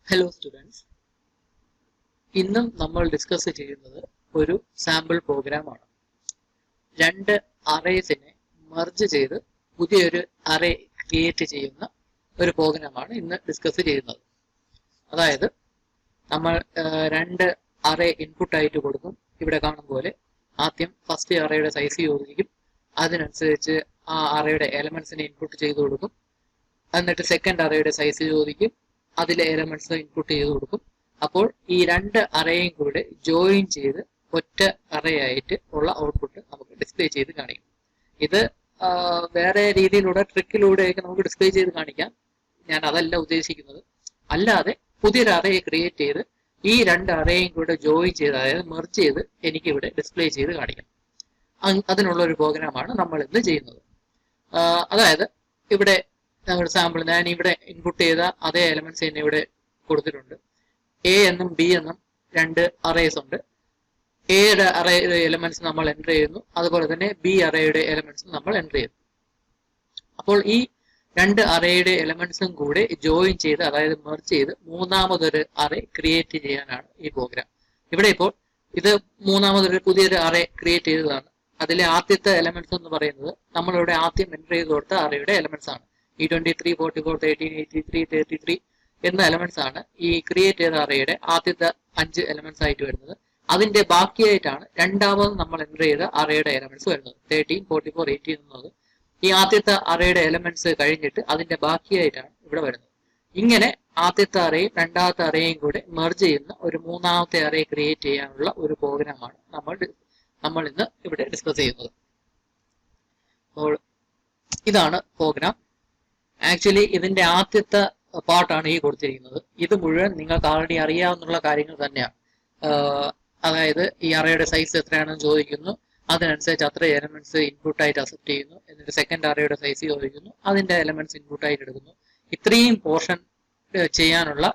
Hello students, ഇന്നും നമ്മൾ discuss ചെയ്യുന്നത് ഒരു സാമ്പിൾ പ്രോഗ്രാമാണ്. രണ്ട് അറേസിനെ മെർജ് ചെയ്ത് പുതിയൊരു അറേ ക്രിയേറ്റ് ചെയ്യുന്ന ഒരു പ്രോഗ്രാമാണ് ഇന്ന് ഡിസ്കസ് ചെയ്യുന്നത്. അതായത് നമ്മൾ രണ്ട് അറേ ഇൻപുട്ട് ആയിട്ട് കൊടുക്കും. ഇവിടെ കാണും പോലെ ആദ്യം ഫസ്റ്റ് അറേയുടെ സൈസ് ചോദിക്കും, അതിനനുസരിച്ച് ആ അറേയുടെ എലമെന്റ്സിനെ ഇൻപുട്ട് ചെയ്ത് കൊടുക്കും. എന്നിട്ട് സെക്കൻഡ് അറേയുടെ സൈസ് ചോദിക്കും, അതിലെ എലമെന്റ്സ് ഇൻപുട്ട് ചെയ്ത് കൊടുക്കും. അപ്പോൾ ഈ രണ്ട് അറേയും കൂടെ ജോയിൻ ചെയ്ത് ഒറ്റ അറേ ആയിട്ട് ഉള്ള ഔട്ട്പുട്ട് നമുക്ക് ഡിസ്പ്ലേ ചെയ്ത് കാണിക്കും. ഇത് വേറെ രീതിയിലൂടെ ട്രിക്കിലൂടെയൊക്കെ നമുക്ക് ഡിസ്പ്ലേ ചെയ്ത് കാണിക്കാം. ഞാൻ അതല്ല ഉദ്ദേശിക്കുന്നത്. അല്ലാതെ പുതിയൊരു അറേ ക്രിയേറ്റ് ചെയ്ത് ഈ രണ്ട് അറേയും കൂടെ ജോയിൻ ചെയ്ത്, അതായത് മെർജ് ചെയ്ത് എനിക്ക് ഇവിടെ ഡിസ്പ്ലേ ചെയ്ത് കാണിക്കാം. അതിനുള്ള ഒരു പ്രോഗ്രാമാണ് നമ്മൾ ഇന്ന് ചെയ്യുന്നത്. അതായത് ഇവിടെ നമ്മുടെ സാമ്പിൾ ഞാൻ ഇവിടെ ഇൻപുട്ട് ചെയ്ത അതേ എലമെന്റ്സ് തന്നെ ഇവിടെ കൊടുത്തിട്ടുണ്ട്. എ എന്നും ബി എന്നും രണ്ട് അറേസ് ഉണ്ട്. എയുടെ അറേയുടെ എലമെന്റ്സ് നമ്മൾ എൻ്റർ ചെയ്യുന്നു, അതുപോലെ തന്നെ ബി അറേയുടെ എലമെന്റ്സ് നമ്മൾ എൻ്റർ ചെയ്യുന്നു. അപ്പോൾ ഈ രണ്ട് അറേയുടെ എലമെന്റ്സും കൂടെ ജോയിൻ ചെയ്ത്, അതായത് മെർജ് ചെയ്ത് മൂന്നാമതൊരു അറേ ക്രിയേറ്റ് ചെയ്യാനാണ് ഈ പ്രോഗ്രാം. ഇവിടെ ഇപ്പോൾ ഇത് മൂന്നാമതൊരു പുതിയൊരു അറേ ക്രിയേറ്റ് ചെയ്തതാണ്. അതിലെ ആദ്യത്തെ എലമെന്റ്സ് എന്ന് പറയുന്നത് നമ്മളിവിടെ ആദ്യം എൻ്റർ ചെയ്ത് കൊടുത്ത അറേയുടെ എലമെന്റ്സ് ആണ്. ഈ 23, 44, 13, 83, 33 എന്ന എലമെന്റ്സ് ആണ് ഈ ക്രിയേറ്റ് ചെയ്ത അറേയുടെ ആദ്യത്തെ 5 എലമെന്റ്സ് ആയിട്ട് വരുന്നത്. അതിന്റെ ബാക്കിയായിട്ടാണ് രണ്ടാമത് നമ്മൾ എൻ്റർ ചെയ്ത അറേയുടെ എലമെന്റ്സ് വരുന്നത്. 13, 44, 18 എന്നത് ഈ ആദ്യത്തെ അറേയുടെ എലമെന്റ്സ് കഴിഞ്ഞിട്ട് അതിന്റെ ബാക്കിയായിട്ടാണ് ഇവിടെ വരുന്നത്. ഇങ്ങനെ ആദ്യത്തെ അറേയും രണ്ടാമത്തെ അറേയും കൂടെ മെർജ് ചെയ്യുന്ന ഒരു മൂന്നാമത്തെ അറേ ക്രിയേറ്റ് ചെയ്യാനുള്ള ഒരു പ്രോഗ്രാമാണ് നമ്മൾ ഇന്ന് ഇവിടെ ഡിസ്കസ് ചെയ്യുന്നത്. അപ്പോൾ ഇതാണ് പ്രോഗ്രാം. ആക്ച്വലി ഇതിന്റെ ആദ്യത്തെ പാർട്ടാണ് ഈ കൊടുത്തിരിക്കുന്നത്. ഇത് മുഴുവൻ നിങ്ങൾക്ക് ആൾറെഡി അറിയാവുന്ന കാര്യങ്ങൾ തന്നെയാണ്. അതായത് ഈ അറേയുടെ സൈസ് എത്രയാണെന്ന് ചോദിക്കുന്നു, അതിനനുസരിച്ച് അത്ര എലമെന്റ്സ് ഇൻപുട്ട് ആയിട്ട് അക്സെപ്റ്റ് ചെയ്യുന്നു. എന്നിട്ട് സെക്കൻഡ് അറേയുടെ സൈസ് ചോദിക്കുന്നു, അതിന്റെ എലമെന്റ്സ് ഇൻപുട്ട് ആയിട്ട് എടുക്കുന്നു. ഇത്രയും പോർഷൻ ചെയ്യാനുള്ള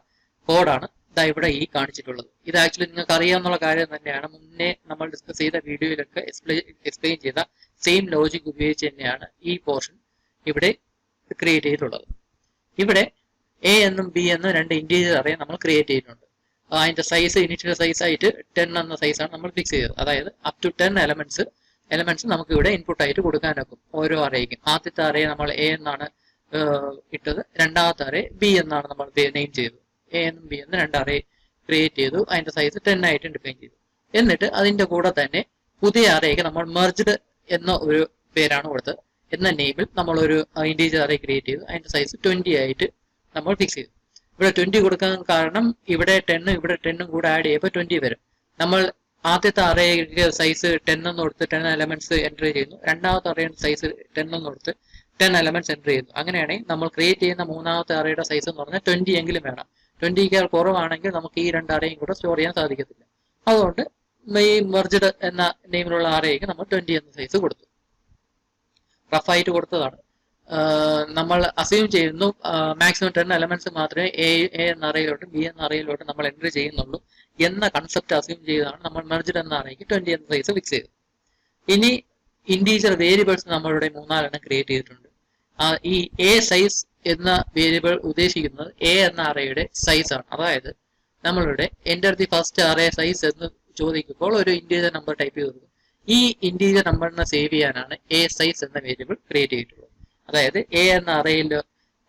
കോഡാണ് ഇതാ ഇവിടെ ഈ കാണിച്ചിട്ടുള്ളത്. ഇത് ആക്ച്വലി നിങ്ങൾക്ക് അറിയാവുന്ന കാര്യം തന്നെയാണ്. മുന്നേ നമ്മൾ ഡിസ്കസ് ചെയ്ത വീഡിയോയിലൊക്കെ എക്സ്പ്ലെയിൻ ചെയ്ത സെയിം ലോജിക് ഉപയോഗിച്ച് തന്നെയാണ് ഈ പോർഷൻ ഇവിടെ ക്രിയേറ്റ് ചെയ്തിട്ടുള്ളത്. ഇവിടെ എ എന്നും ബി എന്നും രണ്ട് ഇന്റീജർ അറേ നമ്മൾ ക്രിയേറ്റ് ചെയ്തിട്ടുണ്ട്. അതിന്റെ സൈസ് ഇനിഷ്യൽ സൈസ് ആയിട്ട് 10 എന്ന സൈസാണ് നമ്മൾ ഫിക്സ് ചെയ്തത്. അതായത് അപ് ടു 10 എലമെന്റ്സ് നമുക്ക് ഇവിടെ ഇൻപുട്ട് ആയിട്ട് കൊടുക്കാനൊക്കും ഓരോ അറേക്കും. ആദ്യത്തെ അറേ നമ്മൾ എ എന്നാണ് ഇട്ടത്, രണ്ടാമത്തെ അറേ ബി എന്നാണ് നമ്മൾ നെയിം ചെയ്തത്. എ എന്നും ബി എന്നും രണ്ട് അറേ ക്രിയേറ്റ് ചെയ്തു, അതിന്റെ സൈസ് 10 ആയിട്ട് ഡിഫൈൻ ചെയ്തു. എന്നിട്ട് അതിന്റെ കൂടെ തന്നെ പുതിയ അറേക്ക് നമ്മൾ മെർജ്ഡ് എന്ന ഒരു പേരാണ് കൊടുത്തത്. എന്ന നെയിമിൽ നമ്മൾ ഒരു ഇന്റീജർ അറേ ക്രിയേറ്റ് ചെയ്തു, അതിന്റെ സൈസ് 20 ആയിട്ട് നമ്മൾ ഫിക്സ് ചെയ്തു. ഇവിടെ 20 കൊടുക്കാൻ കാരണം ഇവിടെ 10 ഇവിടെ 10 കൂടെ ആഡ് ചെയ്യുമ്പോൾ 20 വരും. നമ്മൾ ആദ്യത്തെ അറേക്ക് സൈസ് 10 എന്ന് കൊടുത്ത് 10 എലമെന്റ്സ് എൻ്റർ ചെയ്യുന്നു, രണ്ടാമത്തെ അറേയുടെ സൈസ് 10 എന്ന് കൊടുത്ത് 10 എലമെന്റ്സ് എൻ്റർ ചെയ്യുന്നു. അങ്ങനെയാണെങ്കിൽ നമ്മൾ ക്രിയേറ്റ് ചെയ്യുന്ന മൂന്നാമത്തെ അറേയുടെ സൈസ് എന്ന് പറഞ്ഞാൽ 20 എങ്കിലും വേണം. 20ക്കാൾ കുറവാണെങ്കിൽ നമുക്ക് ഈ രണ്ട് അറേയും കൂടെ സ്റ്റോർ ചെയ്യാൻ സാധിക്കത്തില്ല. അതുകൊണ്ട് ഈ മെർജ്ഡ് എന്ന നെയിമിലുള്ള അറേക്ക് നമ്മൾ 20 എന്ന സൈസ് കൊടുത്തു. റഫായിട്ട് കൊടുത്തതാണ്. നമ്മൾ അസ്യൂം ചെയ്യുന്നു മാക്സിമം 10 എലമെന്റ്സ് മാത്രമേ എ എന്ന അറയിലോട്ടും ബി എന്ന അറയിലോട്ടും നമ്മൾ എൻ്റർ ചെയ്യുന്നുള്ളൂ എന്ന കൺസെപ്റ്റ് അസ്യൂം ചെയ്താണ് നമ്മൾ മെർജ്ഡ് എന്ന അറേക്ക് 20 എന്ന സൈസ് ഫിക്സ് ചെയ്തത്. ഇനി ഇന്റീജർ വേരിയബിൾസ് നമ്മളിവിടെ 3 ക്രിയേറ്റ് ചെയ്തിട്ടുണ്ട്. ഈ എ സൈസ് എന്ന വേരിയബിൾ ഉദ്ദേശിക്കുന്നത് എ എന്ന അറേയുടെ സൈസ് ആണ്. അതായത് നമ്മളിവിടെ enter the first array size എന്ന് ചോദിക്കുമ്പോൾ ഒരു ഇന്റീജർ നമ്പർ ടൈപ്പ് ചെയ്ത് കൊടുക്കും. ഈ ഇന്റീജർ നമ്പറിനെ സേവ് ചെയ്യാനാണ് എ സൈസ് എന്ന വേരിയബിൾ ക്രിയേറ്റ് ചെയ്തിട്ടുള്ളത്. അതായത് എ എന്ന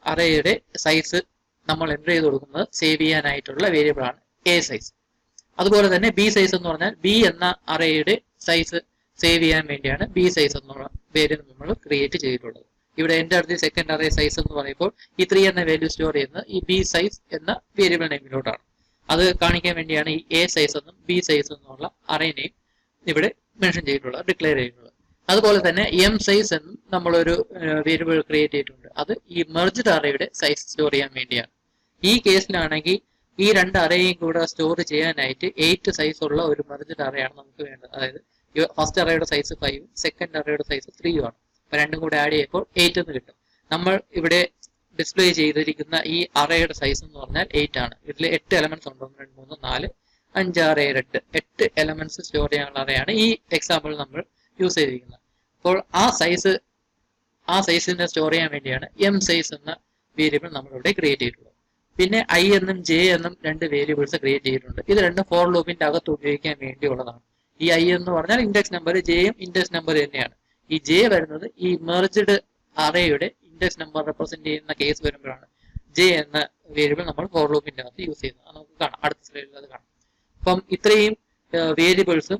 അറേയുടെ സൈസ് നമ്മൾ എൻ്റർ ചെയ്ത് കൊടുക്കുന്നത് സേവ് ചെയ്യാനായിട്ടുള്ള വേരിയബിൾ ആണ് എ സൈസ്. അതുപോലെ തന്നെ ബി സൈസ് എന്ന് പറഞ്ഞാൽ ബി എന്ന അറേയുടെ സൈസ് സേവ് ചെയ്യാൻ വേണ്ടിയാണ് ബി സൈസ് എന്നുള്ള വേരിയബിൾ നമ്മൾ ക്രിയേറ്റ് ചെയ്തിട്ടുള്ളത്. ഇവിടെ enter the second array size എന്ന് പറയുമ്പോൾ ഈ 3 എന്ന വാല്യൂ സ്റ്റോർ ചെയ്യുന്നത് ഈ ബി സൈസ് എന്ന വേരിയബിൾ നെയിമിലോട്ടാണ്. അത് കാണിക്കാൻ വേണ്ടിയാണ് ഈ എ സൈസ് എന്നും ബി സൈസ് എന്നുള്ള അറേ നെയിം ഇവിടെ മെൻഷൻ ചെയ്തിട്ടുള്ളത്, ഡിക്ലെയർ ചെയ്തിട്ടുള്ളത്. അതുപോലെ തന്നെ എം സൈസ് എന്നും നമ്മളൊരു വേരിയബിൾ ക്രിയേറ്റ് ചെയ്തിട്ടുണ്ട്. അത് ഈ മെർജ്ഡ് അറേയുടെ സൈസ് സ്റ്റോർ ചെയ്യാൻ വേണ്ടിയാണ്. ഈ കേസിലാണെങ്കിൽ ഈ രണ്ട് അറേയും കൂടെ സ്റ്റോർ ചെയ്യാനായിട്ട് 8 സൈസ് ഉള്ള ഒരു മെർജ്ഡ് അറേയാണ് നമുക്ക് വേണ്ടത്. അതായത് ഫസ്റ്റ് അറേയുടെ സൈസ് 5, സെക്കൻഡ് അറേയുടെ സൈസ് 3 ആണ്. അപ്പൊ രണ്ടും കൂടെ ആഡ് ചെയ്യുമ്പോൾ 8 എന്ന് കിട്ടും. നമ്മൾ ഇവിടെ ഡിസ്പ്ലേ ചെയ്തിരിക്കുന്ന ഈ അറേയുടെ സൈസ് എന്ന് പറഞ്ഞാൽ 8 ആണ്. ഇതിൽ 8 എലമെന്റ്സ് ഉണ്ട്. 1, 2, 3, 4, 5, 6, 7, 8 എലമെന്റ്സ് സ്റ്റോർ ചെയ്യാനുള്ള അറേയാണ് ഈ എക്സാമ്പിൾ നമ്മൾ യൂസ് ചെയ്തിരിക്കുന്നത്. അപ്പോൾ ആ സൈസിനെ സ്റ്റോർ ചെയ്യാൻ വേണ്ടിയാണ് എം സൈസ് എന്ന വേരിയബിൾ നമ്മളിവിടെ ക്രിയേറ്റ് ചെയ്തിട്ടുള്ളത്. പിന്നെ ഐ എന്നും ജെ എന്നും രണ്ട് വേരിയബിൾസ് ക്രിയേറ്റ് ചെയ്തിട്ടുണ്ട്. ഇത് രണ്ടും ഫോർ ലൂപ്പിന്റെ അകത്ത് ഉപയോഗിക്കാൻ വേണ്ടിയുള്ളതാണ്. ഈ ഐ എന്ന് പറഞ്ഞാൽ ഇൻഡെക്സ് നമ്പർ, ജെയും ഇൻഡെക്സ് നമ്പർ തന്നെയാണ്. ഈ ജെ വരുന്നത് ഈ മെർജ്ഡ് അറേയുടെ ഇൻഡെക്സ് നമ്പർ റെപ്രസെന്റ് ചെയ്യുന്ന കേസ് വരുമ്പോഴാണ് ജെ എന്ന വേരിയബിൾ നമ്മൾ ഫോർ ലൂപ്പിന്റെ അകത്ത് യൂസ് ചെയ്യുന്നത്. അത് നമുക്ക് കാണാം, അടുത്ത സ്ലൈഡിൽ അത് കാണാം. അപ്പം ഇത്രയും വേരിയബിൾസും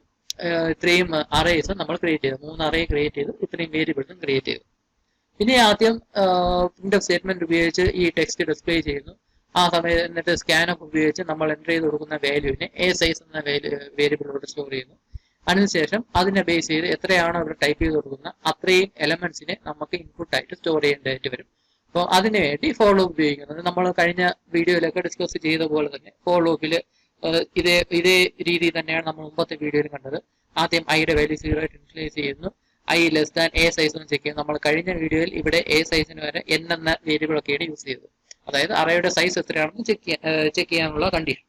ഇത്രയും അറേസും നമ്മൾ ക്രിയേറ്റ് ചെയ്തു. 3 അറേ ക്രിയേറ്റ് ചെയ്തു, ഇത്രയും വേരിയബിൾസും ക്രിയേറ്റ് ചെയ്തു. പിന്നെ ആദ്യം പ്രിന്റ്എഫ് സ്റ്റേറ്റ്മെന്റ് ഉപയോഗിച്ച് ഈ ടെക്സ്റ്റ് ഡിസ്പ്ലേ ചെയ്യുന്നു. ആ സമയത്ത് എന്നിട്ട് സ്കാനഫ് ഉപയോഗിച്ച് നമ്മൾ എൻ്റർ ചെയ്ത് കൊടുക്കുന്ന വാല്യൂവിനെ എ സൈസ് എന്ന വേരിയബിളിലോട്ട് സ്റ്റോർ ചെയ്യുന്നു. അതിനുശേഷം അതിനെ ബേസ് ചെയ്ത് എത്രയാണോ ഇവിടെ ടൈപ്പ് ചെയ്ത് കൊടുക്കുന്ന അത്രയും എലമെന്റ്സിനെ നമുക്ക് ഇൻപുട്ട് ആയിട്ട് സ്റ്റോർ ചെയ്യേണ്ടതായിട്ട് വരും. അപ്പോൾ അതിനു വേണ്ടി ഫോർ ലൂപ്പ് ഉപയോഗിക്കുന്നത് നമ്മൾ കഴിഞ്ഞ വീഡിയോയിലൊക്കെ ഡിസ്കസ് ചെയ്ത പോലെ തന്നെ ഫോർ ലൂപ്പിൽ ഇതേ രീതി തന്നെയാണ് നമ്മൾ മുമ്പത്തെ വീഡിയോയിൽ കണ്ടത്. ആദ്യം ഐയുടെ വാല്യൂ 0 ആയിട്ട് ഇനിഷ്യലൈസ് ചെയ്യുന്നു, I less than A size എന്ന് ചെക്ക് ചെയ്യുന്നു. നമ്മൾ കഴിഞ്ഞ വീഡിയോയിൽ ഇവിടെ എ സൈസിന് വരെ എൻ എന്ന വേരിയബിൾ ഒക്കെയാണ് യൂസ് ചെയ്തത്. അതായത് അറേയുടെ സൈസ് എത്രയാണെന്ന് ചെക്ക് ചെയ്യാനുള്ള കണ്ടീഷൻ.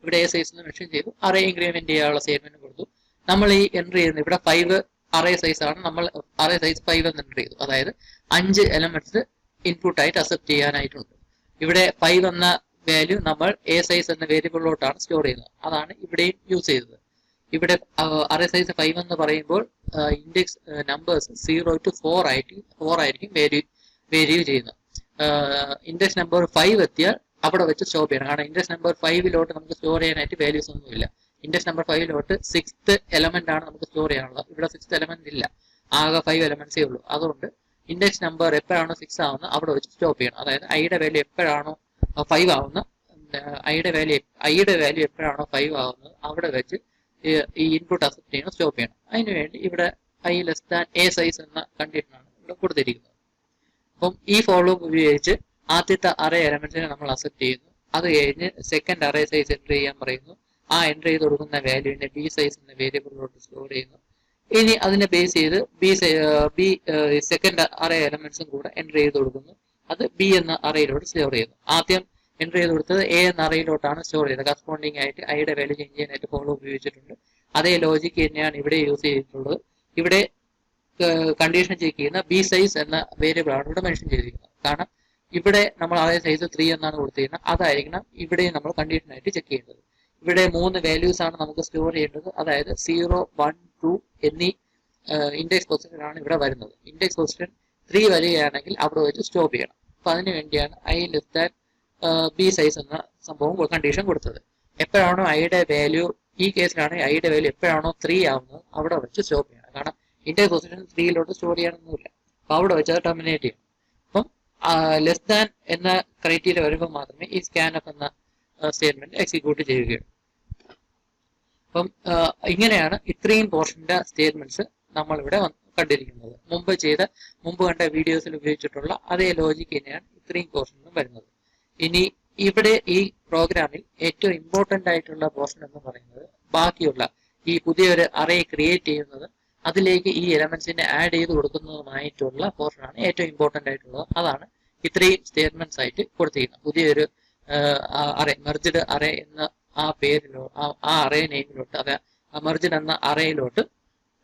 ഇവിടെ എ സൈസ് എന്ന് മെൻഷൻ ചെയ്തു, അറേ ഇൻക്രിമെന്റ് ചെയ്യാനുള്ള സ്റ്റേറ്റ്മെന്റ് കൊടുത്തു. നമ്മൾ ഈ എൻ്റർ ചെയ്യുന്നത് ഇവിടെ 5 അറേ സൈസ് ആണ്. നമ്മൾ അറേ സൈസ് 5 എന്ന് എൻ്റർ ചെയ്തു. അതായത് 5 എലമെന്റ്സ് ഇൻപുട്ട് ആയിട്ട് അക്സെപ്റ്റ് ചെയ്യാനായിട്ടുണ്ട്. ഇവിടെ 5 എന്ന വാല്യൂ നമ്മൾ എ സൈസ് എന്ന വേരിയബിളിലോട്ടാണ് സ്റ്റോർ ചെയ്യുന്നത്. അതാണ് ഇവിടെയും യൂസ് ചെയ്തത്. ഇവിടെ അറേ സൈസ് 5 എന്ന് പറയുമ്പോൾ ഇൻഡെക്സ് നമ്പേഴ്സ് 0 to 4 ആയിരിക്കും വേരി ചെയ്യുന്നത്. ഇൻഡെക്സ് നമ്പർ 5 എത്തിയാൽ അവിടെ വെച്ച് സ്റ്റോപ്പ് ചെയ്യണം. കാരണം ഇൻഡെക്സ് നമ്പർ 5 നമുക്ക് സ്റ്റോർ ചെയ്യാനായിട്ട് വാല്യൂസ് ഒന്നുമില്ല. ഇൻഡെക്സ് നമ്പർ 5 6th എലമെന്റ് ആണ് നമുക്ക് സ്റ്റോർ ചെയ്യാനുള്ളത്. ഇവിടെ 6th എലമെന്റ് ഇല്ല, ആകെ 5 എലമെന്റ്സേ ഉള്ളൂ. അതുകൊണ്ട് ഇൻഡെക്സ് നമ്പർ എപ്പോഴാണോ 6 ആവുന്നത് അവിടെ വെച്ച് സ്റ്റോപ്പ് ചെയ്യണം. അതായത് ഐയുടെ വാല്യൂ എപ്പോഴാണോ 5 ആവുന്നത്, ഐയുടെ വാല്യൂ എപ്പോഴാണോ 5 ആവുന്നത് അവിടെ വെച്ച് ഈ ഇൻപുട്ട് അക്സെപ്റ്റ് ചെയ്യണം, സ്റ്റോപ്പ് ചെയ്യണം. അതിനുവേണ്ടി ഇവിടെ I less than A size എന്ന കണ്ടീഷനാണ് ഇവിടെ കൊടുത്തിരിക്കുന്നത്. അപ്പം ഈ ഫോർ ലൂപ്പ് ഉപയോഗിച്ച് ആദ്യത്തെ അറേ എലമെന്റ്സിനെ നമ്മൾ അക്സെപ്റ്റ് ചെയ്യുന്നു. അത് കഴിഞ്ഞ് സെക്കൻഡ് അറേ സൈസ് എൻ്റർ ചെയ്യാൻ പറയുന്നു. ആ എൻ്റർ ചെയ്ത് കൊടുക്കുന്ന വാല്യൂവിനെ ബി സൈസ് എന്ന വേരിയബിളിലോട്ട് സ്റ്റോർ ചെയ്യുന്നു. ഇനി അതിനെ ബേസ് ചെയ്ത് ബി സെക്കൻഡ് അറേ എലമെന്റ്സും കൂടെ എൻ്റർ ചെയ്ത് കൊടുക്കുന്നു. അത് ബി എന്ന അറേയിലോട്ട് സ്റ്റോർ ചെയ്യുന്നു. ആദ്യം എൻ്റർ ചെയ്ത് കൊടുത്തത് എ എന്ന അറേയിലോട്ടാണ് സ്റ്റോർ ചെയ്തത്. കറസ്പോണ്ടിങ് ആയിട്ട് ഐയുടെ വാല്യൂ ചേഞ്ച് ചെയ്യാനായിട്ട് ഫോർ ലൂപ്പ് ഉപയോഗിച്ചിട്ടുണ്ട്. അതേ ലോജിക്ക് തന്നെയാണ് ഇവിടെ യൂസ് ചെയ്തിട്ടുള്ളത്. ഇവിടെ കണ്ടീഷൻ ചെക്ക് ചെയ്യുന്ന ബി സൈസ് എന്ന വേരിയബിൾ ആണ് ഇവിടെ മെൻഷൻ ചെയ്തിരിക്കുന്നത്. കാരണം ഇവിടെ നമ്മൾ അതേ സൈസ് 3 എന്നാണ് കൊടുത്തിരിക്കുന്നത്. അതായിരിക്കണം ഇവിടെ നമ്മൾ കണ്ടീഷൻ ആയിട്ട് ചെക്ക് ചെയ്യേണ്ടത്. ഇവിടെ 3 വാല്യൂസ് ആണ് നമുക്ക് സ്റ്റോർ ചെയ്യേണ്ടത്. അതായത് 0, 1, 2 എന്നീ ഇൻഡെക്സ് പൊസിഷൻ ആണ് ഇവിടെ വരുന്നത്. ഇൻഡെക്സ് പൊസിഷൻ 3 വരികയാണെങ്കിൽ അവിടെ വെച്ച് സ്റ്റോപ്പ് ചെയ്യണം. അപ്പൊ അതിനു വേണ്ടിയാണ് I less than B size എന്ന സംഭവം കണ്ടീഷൻ കൊടുത്തത്. എപ്പോഴാണോ ഐയുടെ വാല്യൂ, ഈ കേസിലാണ് ഐയുടെ വാല്യൂ എപ്പോഴാണോ 3 ആവുന്നത് അവിടെ വെച്ച് സ്റ്റോപ്പ് ചെയ്യണം. കാരണം ഇൻഡെക്സ് പൊസിഷൻ 3 സ്റ്റോർ ചെയ്യണമെന്നില്ല. അപ്പൊ അവിടെ വെച്ച് അത് ടെർമിനേറ്റ് ചെയ്യണം. അപ്പം ലെസ് ദാൻ എന്ന ക്രൈറ്റീരിയ വരുമ്പോൾ മാത്രമേ ഈ സ്കാനഫ് എന്ന സ്റ്റേറ്റ്മെന്റ് എക്സിക്യൂട്ട് ചെയ്യുകയുള്ളൂ. അപ്പം ഇങ്ങനെയാണ് ഇത്രയും പോർഷന്റെ സ്റ്റേറ്റ്മെന്റ്സ് നമ്മളിവിടെ കണ്ടിരിക്കുന്നത്. മുമ്പ് കണ്ട വീഡിയോസിൽ ഉപയോഗിച്ചിട്ടുള്ള അതേ ലോജിക്ക് തന്നെയാണ് ഇത്രയും പോർഷനിലും വരുന്നത്. ഇനി ഇവിടെ ഈ പ്രോഗ്രാമിൽ ഏറ്റവും ഇമ്പോർട്ടന്റ് ആയിട്ടുള്ള പോർഷൻ എന്ന് പറയുന്നത് ബാക്കിയുള്ള ഈ പുതിയൊരു അറേ ക്രിയേറ്റ് ചെയ്യുന്നത് അതിലേക്ക് ഈ എലമെന്റ്സിനെ ആഡ് ചെയ്ത് കൊടുക്കുന്നതുമായിട്ടുള്ള പോർഷനാണ് ഏറ്റവും ഇമ്പോർട്ടന്റ് ആയിട്ടുള്ളത്. അതാണ് ഇത്രയും സ്റ്റേറ്റ്മെന്റ്സ് ആയിട്ട് കൊടുത്തിരിക്കുന്നത്. പുതിയൊരു അറേ, മെർജ്ഡ് അറേ എന്ന ആ പേരിലോ ആ അറേ നെയിമിലോട്ട്, അത് മെർജ്ഡ് എന്ന അറേയിലോട്ട്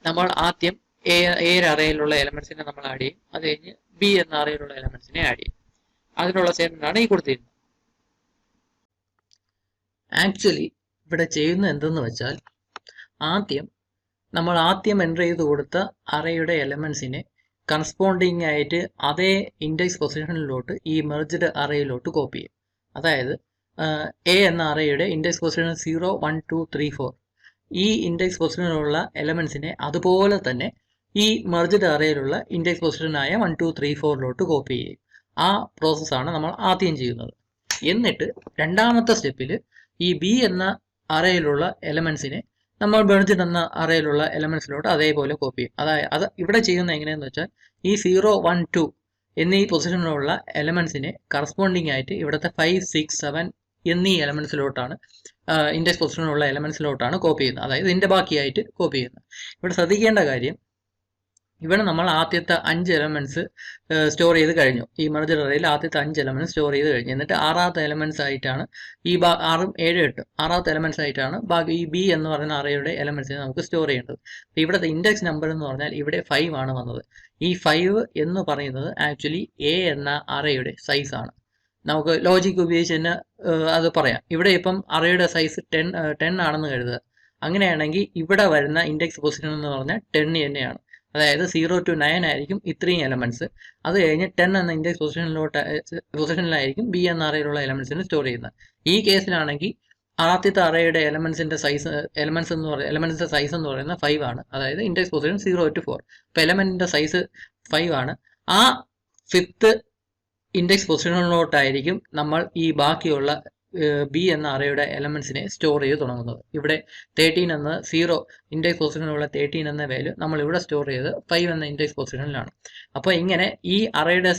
നമ്മൾ ആദ്യം എ അറേയിലുള്ള എലമെന്റ്സിനെ നമ്മൾ ആഡ് ചെയ്യും. അത് കഴിഞ്ഞ് ബി എന്ന അറേയിലുള്ള എലമെന്റ്സിനെ ആഡ് ചെയ്യും. അതിനുള്ള സ്റ്റേറ്റ്മെന്റ് ആണ് ഈ കൊടുത്തിരുന്നത്. ആക്ച്വലി ഇവിടെ ചെയ്യുന്നത് എന്തെന്ന് വെച്ചാൽ നമ്മൾ ആദ്യം എൻ്റർ ചെയ്ത് കൊടുത്ത അറേയുടെ എലമെന്റ്സിനെ കറസ്പോണ്ടിങ് ആയിട്ട് അതേ ഇൻഡെക്സ് പൊസിഷനിലോട്ട് ഈ മെർജ്ഡ് അറേയിലോട്ട് കോപ്പി ചെയ്യും. അതായത് എ എന്ന അറേയുടെ ഇൻഡെക്സ് പൊസിഷൻ 0, 1, 2, 3, 4 ഈ ഇൻഡെക്സ് പൊസിഷനിലുള്ള എലമെന്റ്സിനെ അതുപോലെ തന്നെ ഈ മെർജ്ഡ് അറേയിലുള്ള ഇൻഡെക്സ് പൊസിഷനായ 1, 2, 3, 4 കോപ്പി ചെയ്യും. ആ പ്രോസസ്സാണ് നമ്മൾ ആദ്യം ചെയ്യുന്നത്. എന്നിട്ട് രണ്ടാമത്തെ സ്റ്റെപ്പിൽ ഈ ബി എന്ന അറേയിലുള്ള എലമെന്റ്സിനെ നമ്മൾ മെർജ്ഡ് എന്ന അറേയിലുള്ള എലമെന്റ്സിലോട്ട് അതേപോലെ കോപ്പി ചെയ്യും. അതായത് ഇവിടെ ചെയ്യുന്നത് എങ്ങനെയാണെന്ന് വെച്ചാൽ ഈ 0, 1, 2 എന്നീ പൊസിഷനിലുള്ള എലമെന്റ്സിനെ കറസ്പോണ്ടിങ് ആയിട്ട് ഇവിടുത്തെ 5, 6, 7 എന്നീ എലമെന്റ്സിലോട്ടാണ് ഇൻഡെക്സ് പൊസിഷനിലുള്ള എലമെന്റ്സിലോട്ടാണ് കോപ്പി ചെയ്യുന്നത്. അതായത് ഇതിന്റെ ബാക്കിയായിട്ട് കോപ്പി ചെയ്യുന്നത്. ഇവിടെ ശ്രദ്ധിക്കേണ്ട കാര്യം, ഇവിടെ നമ്മൾ ആദ്യത്തെ 5 എലമെന്റ്സ് സ്റ്റോർ ചെയ്ത് കഴിഞ്ഞു. ഈ മെർജ്ഡ് അറേയിൽ ആദ്യത്തെ 5 എലമെന്റ്സ് സ്റ്റോർ ചെയ്ത് കഴിഞ്ഞു. എന്നിട്ട് ആറാമത്തെ എലമെന്റ്സ് ആയിട്ടാണ് ഈ 6, 7, 8 ആറാമത്തെ എലമെന്റ്സ് ആയിട്ടാണ് ബാക്കി ഈ ബി എന്ന് പറയുന്ന അറേയുടെ എലമെന്റ്സിനെ നമുക്ക് സ്റ്റോർ ചെയ്യേണ്ടത്. ഇവിടുത്തെ ഇൻഡെക്സ് നമ്പർ എന്ന് പറഞ്ഞാൽ ഇവിടെ 5 ആണ് വന്നത്. ഈ 5 എന്ന് പറയുന്നത് ആക്ച്വലി എ എന്ന അറേയുടെ സൈസ് ആണ്. നമുക്ക് ലോജിക് ഉപയോഗിച്ച് തന്നെ അത് പറയാം. ഇവിടെ ഇപ്പം അറേയുടെ സൈസ് 10 ആണെന്ന് കരുതുക. അങ്ങനെയാണെങ്കിൽ ഇവിടെ വരുന്ന ഇൻഡെക്സ് പൊസിഷൻ എന്ന് പറഞ്ഞാൽ 10 തന്നെയാണ്. അതായത് 0 to 9 ആയിരിക്കും ഇത്രയും എലമെന്റ്സ്. അത് കഴിഞ്ഞ് 10 എന്ന ഇൻഡെക്സ് പൊസിഷനിലായിരിക്കും ബി എന്ന അറേയിലുള്ള എലമെന്റ്സിന് സ്റ്റോർ ചെയ്യുന്നത്. ഈ കേസിലാണെങ്കിൽ ആദ്യത്തെ അറേയുടെ എലമെന്റ്സിന്റെ സൈസ് എന്ന് പറയുന്നത് 5 ആണ്. അതായത് ഇൻഡെക്സ് പൊസിഷൻ 0 to 4. അപ്പൊ എലമെന്റിന്റെ സൈസ് 5 ആണ്. ആ 5th ഇൻഡെക്സ് പൊസിഷനിലോട്ടായിരിക്കും നമ്മൾ ഈ ബാക്കിയുള്ള ബി എന്ന അറേയുടെ എലമെന്റ്സിനെ സ്റ്റോർ ചെയ്ത് തുടങ്ങുന്നത്. ഇവിടെ 13 എന്ന 0 ഇൻഡെക്സ് പൊസിഷനിലുള്ള 13 എന്ന വാല്യൂ നമ്മൾ ഇവിടെ സ്റ്റോർ ചെയ്ത് 5 എന്ന ഇൻഡെക്സ് പൊസിഷനിലാണ്. അപ്പോൾ ഇങ്ങനെ ഈ അറേയുടെ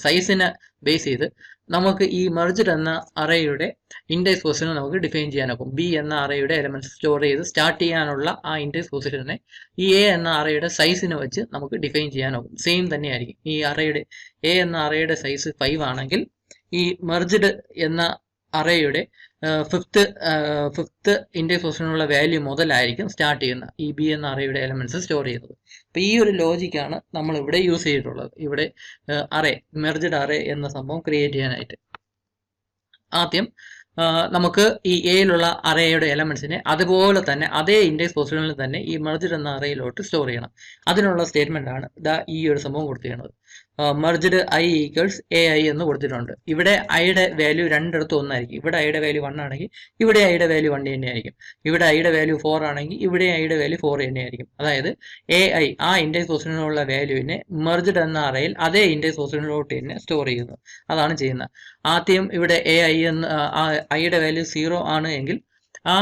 സൈസിനെ ബേസ് ചെയ്ത് നമുക്ക് ഈ മെർജ്ഡ് എന്ന അറേയുടെ ഇൻഡെക്സ് പൊസിഷൻ നമുക്ക് ഡിഫൈൻ ചെയ്യാനാകും. ബി എന്ന അറേയുടെ എലമെന്റ്സ് സ്റ്റോർ ചെയ്ത് സ്റ്റാർട്ട് ചെയ്യാനുള്ള ആ ഇൻഡെക്സ് പൊസിഷനെ ഈ എ എന്ന അറേയുടെ സൈസിനെ വെച്ച് നമുക്ക് ഡിഫൈൻ ചെയ്യാനാകും. സെയിം തന്നെയായിരിക്കും. ഈ അറേയുടെ എ എന്ന അറേയുടെ സൈസ് 5 ആണെങ്കിൽ ഈ മെർജ്ഡ് എന്ന അറേയുടെ ഫിഫ്ത്ത് ഇൻഡെക്സ് പൊസിഷനുള്ള വാല്യൂ മുതലായിരിക്കും സ്റ്റാർട്ട് ചെയ്യുന്ന ഈ ബി എന്ന അറേയുടെ എലമെന്റ്സ് സ്റ്റോർ ചെയ്യുന്നത്. അപ്പൊ ഈ ഒരു ലോജിക്കാണ് നമ്മൾ ഇവിടെ യൂസ് ചെയ്തിട്ടുള്ളത്. ഇവിടെ മെർജ്ഡ് അറേ എന്ന സംഭവം ക്രിയേറ്റ് ചെയ്യാനായിട്ട് ആദ്യം നമുക്ക് ഈ എയിലുള്ള അറേയുടെ എലമെന്റ്സിനെ അതുപോലെ തന്നെ അതേ ഇൻഡെക്സ് പൊസിഷനിൽ തന്നെ ഈ മെർജ്ഡ് എന്ന അറേയിലോട്ട് സ്റ്റോർ ചെയ്യണം. അതിനുള്ള സ്റ്റേറ്റ്മെന്റ് ആണ് ഈ ഒരു സംഭവം കൊടുത്തിരിക്കുന്നത്. Merged I equals A I എന്ന് കൊടുത്തിട്ടുണ്ട്. ഇവിടെ ഐയുടെ വാല്യൂ രണ്ടിടത്തും ഒന്നായിരിക്കും. ഇവിടെ ഐയുടെ വാല്യൂ 1 ആണെങ്കിൽ ഇവിടെ ഐയുടെ വാല്യൂ 1 തന്നെയായിരിക്കും. ഇവിടെ ഐയുടെ വാല്യൂ 4 ആണെങ്കിൽ ഇവിടെ ഐയുടെ വാല്യൂ 4 തന്നെയായിരിക്കും. അതായത് എ ഐ ആ ഇൻഡെക്സ് പൊസിഷനിലുള്ള വാല്യൂവിനെ മെർജ്ഡ് എന്ന അറേയിൽ അതേ ഇൻഡെക്സ് പൊസിഷനിലോട്ട് തന്നെ സ്റ്റോർ ചെയ്യുന്നു. അതാണ് ചെയ്യുന്നത്. ആദ്യം ഇവിടെ എ ഐ എന്ന് ഐയുടെ വാല്യൂ 0 ആണ് എങ്കിൽ ആ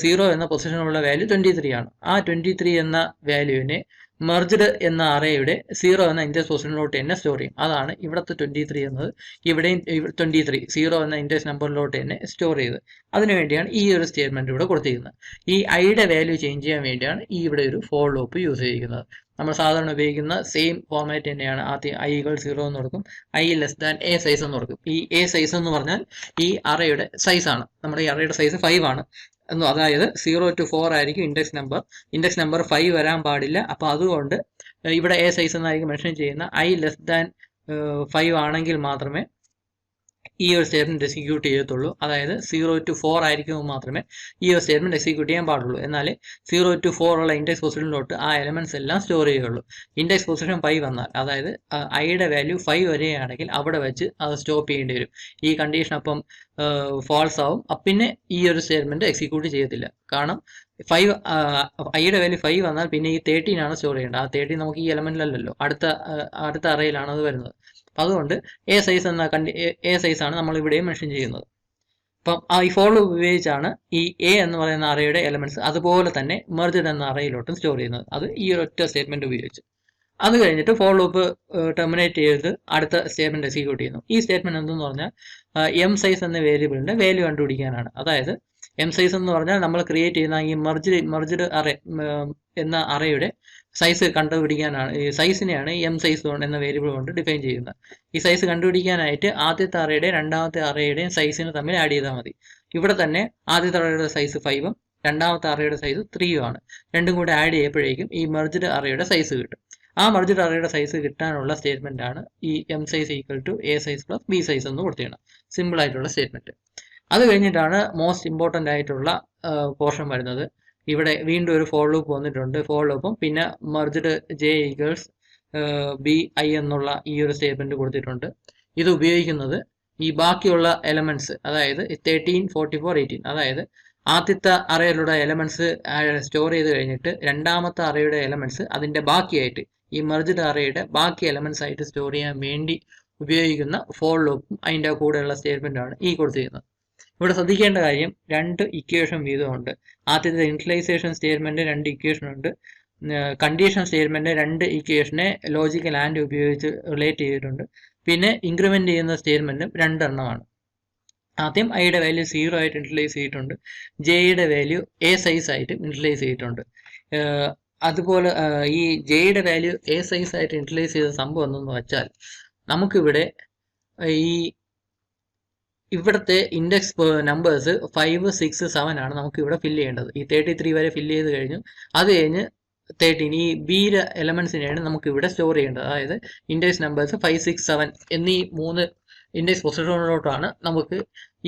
0 എന്ന പൊസിഷനിലുള്ള വാല്യൂ 23 ആണ്. ആ 23 എന്ന വാല്യൂവിനെ മെർജ്ഡ് എന്ന അറേയുടെ 0 എന്ന ഇൻഡെക്സ് പൊസിഷനിലോട്ട് തന്നെ സ്റ്റോർ ചെയ്യും. അതാണ് ഇവിടുത്തെ 23 എന്നത് ഇവിടെയും 23 0 എന്ന ഇൻഡെക്സ് നമ്പറിലോട്ട് തന്നെ സ്റ്റോർ ചെയ്ത്. അതിനുവേണ്ടിയാണ് ഈ ഒരു സ്റ്റേറ്റ്മെന്റ് ഇവിടെ കൊടുത്തിരിക്കുന്നത്. ഈ ഐയുടെ വാല്യൂ ചേഞ്ച് ചെയ്യാൻ വേണ്ടിയാണ് ഈ ഇവിടെ ഒരു ഫോർ ലൂപ്പ് യൂസ് ചെയ്തിരിക്കുന്നത്. നമ്മൾ സാധാരണ ഉപയോഗിക്കുന്ന സെയിം ഫോർമാറ്റ് തന്നെയാണ്. ആദ്യം ഐ ഈക്വൽ 0 എന്ന് കൊടുക്കും, I less than A size എന്ന് കൊടുക്കും. ഈ എ സൈസ് എന്ന് പറഞ്ഞാൽ ഈ അറേയുടെ സൈസ് ആണ്. നമ്മുടെ ഈ അറേയുടെ സൈസ് 5 ആണ്. അതായത് 0 to 4 ആയിരിക്കും ഇൻഡെക്സ് നമ്പർ 5 വരാൻ പാടില്ല. അപ്പൊ അതുകൊണ്ട് ഇവിടെ എ സൈസ് എന്നായിരിക്കും മെൻഷൻ ചെയ്യുന്ന ഐ ലെസ് ദാൻ 5 ആണെങ്കിൽ മാത്രമേ ഈ ഒരു സ്റ്റേറ്റ്മെന്റ് എക്സിക്യൂട്ട് ചെയ്യത്തുള്ളൂ. അതായത് 0 to 4 ആയിരിക്കുമ്പോൾ മാത്രമേ ഈ ഒരു സ്റ്റേറ്റ്മെന്റ് എക്സിക്യൂട്ട് ചെയ്യാൻ പാടുള്ളൂ. എന്നാൽ 0 to 4 ഉള്ള ഇൻഡെക്സ് പൊസിഷനിലോട്ട് ആ എലമെന്റ്സ് എല്ലാം സ്റ്റോർ ചെയ്യുകയുള്ളൂ. ഇൻഡെക്സ് പൊസിഷൻ 5 വന്നാൽ, അതായത് ഐയുടെ വാല്യൂ 5 വരെയാണെങ്കിൽ അവിടെ വെച്ച് അത് സ്റ്റോപ്പ് ചെയ്യേണ്ടി വരും. ഈ കണ്ടീഷൻ അപ്പം ഫാൾസ് ആവും. പിന്നെ ഈ ഒരു സ്റ്റേറ്റ്മെന്റ് എക്സിക്യൂട്ട് ചെയ്യത്തില്ല. കാരണം ഐയുടെ വാല്യൂ 5 വന്നാൽ പിന്നെ ഈ 13 ആണ് സ്റ്റോർ ചെയ്യേണ്ടത്. ആ 13 നമുക്ക് ഈ എലമെന്റിലല്ലല്ലോ, അടുത്ത അറേയിലാണ് അത് വരുന്നത്. അതുകൊണ്ട് എ സൈസ് ആണ് നമ്മൾ ഇവിടെയും മെൻഷൻ ചെയ്യുന്നത്. അപ്പം ഈ ഫോർ ലൂപ്പ് ഉപയോഗിച്ചാണ് ഈ എ എന്ന് പറയുന്ന അറേയുടെ എലമെന്റ്സ് അതുപോലെ തന്നെ മെർജ്ഡ് എന്ന അറേയിലോട്ടും സ്റ്റോർ ചെയ്യുന്നത്. അത് ഈ ഒരു ഒറ്റ സ്റ്റേറ്റ്മെന്റ് ഉപയോഗിച്ച്. അത് കഴിഞ്ഞിട്ട് ഫോർ ലൂപ്പ് ടെർമിനേറ്റ് ചെയ്ത് അടുത്ത സ്റ്റേറ്റ്മെന്റ് എക്സിക്യൂട്ട് ചെയ്യുന്നു. ഈ സ്റ്റേറ്റ്മെന്റ് എന്തെന്ന് പറഞ്ഞാൽ എം സൈസ് എന്ന വേരിയബിളിന്റെ വാല്യൂ കണ്ടുപിടിക്കാനാണ്. അതായത് എം സൈസ് എന്ന് പറഞ്ഞാൽ നമ്മൾ ക്രിയേറ്റ് ചെയ്യുന്ന ഈ മെർജ്ഡ് അറേ എന്ന അറേയുടെ സൈസ് കണ്ടുപിടിക്കാനാണ്. ഈ സൈസിനെയാണ് എം സൈസ് എന്ന വേരിയബിൾ കൊണ്ട് ഡിഫൈൻ ചെയ്യുന്നത്. ഈ സൈസ് കണ്ടുപിടിക്കാനായിട്ട് ആദ്യത്തെ അറേയുടെയും രണ്ടാമത്തെ അറേയുടെയും സൈസിന് തമ്മിൽ ആഡ് ചെയ്താൽ മതി. ഇവിടെ തന്നെ ആദ്യത്തെ അറേയുടെ സൈസ് 5ഉം രണ്ടാമത്തെ അറേയുടെ സൈസ് 3ഉം ആണ്. രണ്ടും കൂടെ ആഡ് ചെയ്യുമ്പോഴേക്കും ഈ മെർജ്ഡ് അറേയുടെ സൈസ് കിട്ടും. ആ മെർജ്ഡ് അറേയുടെ സൈസ് കിട്ടാനുള്ള സ്റ്റേറ്റ്മെന്റ് ആണ് ഈ M size equal to A size plus B size എന്ന് കൊടുത്തിരിക്കണം. സിമ്പിൾ ആയിട്ടുള്ള സ്റ്റേറ്റ്മെന്റ്. അത് കഴിഞ്ഞിട്ടാണ് മോസ്റ്റ് ഇമ്പോർട്ടൻ്റ് ആയിട്ടുള്ള പോർഷൻ വരുന്നത്. ഇവിടെ വീണ്ടും ഒരു ഫോർ ലൂപ്പ് വന്നിട്ടുണ്ട്. ഫോർ ലൂപ്പും പിന്നെ merged J equals B I എന്നുള്ള ഈ ഒരു സ്റ്റേറ്റ്മെന്റ് കൊടുത്തിട്ടുണ്ട്. ഇത് ഉപയോഗിക്കുന്നത് ഈ ബാക്കിയുള്ള എലമെന്റ്സ്, അതായത് 13, 44, 18, അതായത് ആദ്യത്തെ അറേയിലുള്ള എലമെന്റ്സ് സ്റ്റോർ ചെയ്ത് കഴിഞ്ഞിട്ട് രണ്ടാമത്തെ അറേയുടെ എലമെന്റ്സ് അതിന്റെ ബാക്കിയായിട്ട് ഈ മെർജ്ഡ് അറേയുടെ ബാക്കി എലമെന്റ്സ് ആയിട്ട് സ്റ്റോർ ചെയ്യാൻ വേണ്ടി ഉപയോഗിക്കുന്ന ഫോർ ലൂപ്പും അതിന്റെ കൂടെയുള്ള സ്റ്റേറ്റ്മെന്റ് ആണ് ഈ കൊടുത്തിരിക്കുന്നത്. ഇവിടെ ശ്രദ്ധിക്കേണ്ട കാര്യം 2 ഇക്വേഷൻ വീതമുണ്ട്. ആദ്യത്തെ ഇനിഷ്യലൈസേഷൻ സ്റ്റേറ്റ്മെന്റ് 2 ഇക്വേഷൻ ഉണ്ട്. കണ്ടീഷൻ സ്റ്റേറ്റ്മെന്റ് 2 ഇക്വേഷനെ ലോജിക്കൽ ആൻഡ് ഉപയോഗിച്ച് റിലേറ്റ് ചെയ്തിട്ടുണ്ട്. പിന്നെ ഇൻക്രിമെന്റ് ചെയ്യുന്ന സ്റ്റേറ്റ്മെന്റും 2 എണ്ണമാണ്. ആദ്യം ഐയുടെ വാല്യൂ 0 ആയിട്ട് ഇനിഷ്യലൈസ് ചെയ്തിട്ടുണ്ട്. ജെയുടെ വാല്യൂ എ സൈസ് ആയിട്ട് ഇനിഷ്യലൈസ് ചെയ്തിട്ടുണ്ട്. അതുപോലെ ഈ ജെയുടെ വാല്യൂ എ സൈസ് ആയിട്ട് ഇനിഷ്യലൈസ് ചെയ്ത സംഭവം എന്തെന്ന് വെച്ചാൽ നമുക്കിവിടെ ഈ ഇവിടുത്തെ ഇൻഡെക്സ് നമ്പേഴ്സ് 5, 6, 7 ആണ് നമുക്ക് ഇവിടെ ഫില്ല് ചെയ്യേണ്ടത്. ഈ 33 വരെ ഫില്ല് ചെയ്ത് കഴിഞ്ഞു. അത് കഴിഞ്ഞ് 13 ഈ ബിയുടെ എലമെന്റ്സിനെയാണ് നമുക്ക് ഇവിടെ സ്റ്റോർ ചെയ്യേണ്ടത്. അതായത് ഇൻഡെക്സ് നമ്പേഴ്സ് 5, 6, 7 എന്നീ 3 ഇൻഡെക്സ് പൊസിഷനിലോട്ടാണ് നമുക്ക്